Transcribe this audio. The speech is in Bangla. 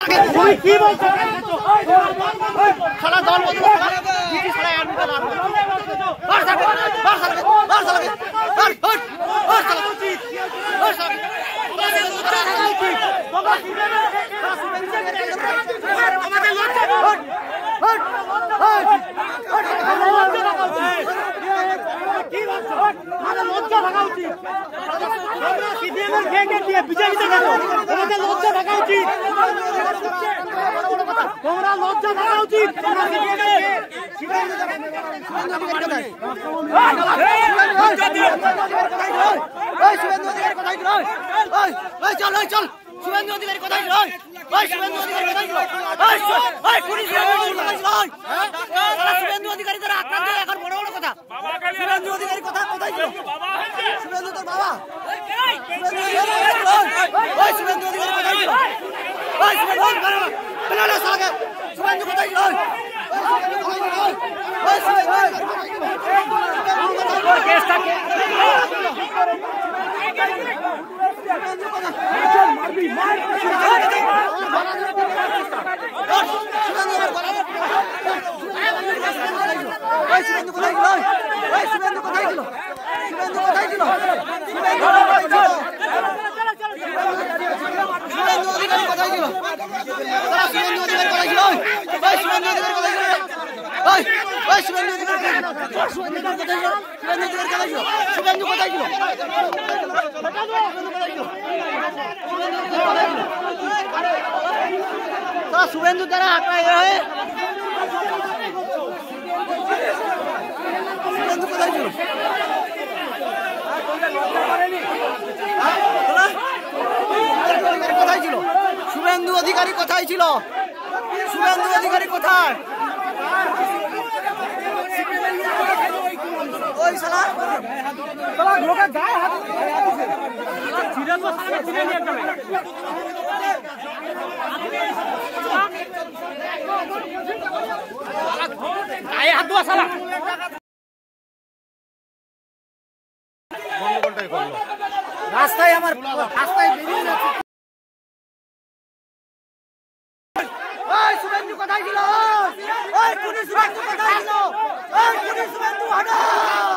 কি বলছো খেলা দল বদল লজ্জা থাকা উচিত বিজেপিতে গেল তোমাদের লজ্জা থাকা উচিত তোমরা লজ্জা থাকা উচিত চল শুভেন্দু অধিকারী কোথায় শুভেন্দু অধিকারী দ্বারা আক্রান্ত এখন বড় বড় কথা শুভেন্দু অধিকারী কোথায় ছিল শুভেন্দু তোর বাবা শুভেন্দু অধিকারী কোথায় ছিল শুভেন্দু কোথায় ছিল শুভেন্দু দ্বারা শুভেন্দু কোথায় ছিল কোথায় ছিল শুভেন্দু অধিকারী কোথায় ছিল শুভেন্দু অধিকারী কোথায় ওই শালা লোকের গায়ে হাত ছিড়ে তো শালা ছিড়ে নিয়ে যাবে গায়ে হাত দেওয়া শালা রাস্তায় আমার রাস্তায় বেরিয়ে যাচ্ছে ওই শুভেন্দু কোথায় ছিল ওই পুলিশ শুভেন্দু কোথায় ছিল ওই পুলিশ শুভেন্দু হঠাৎ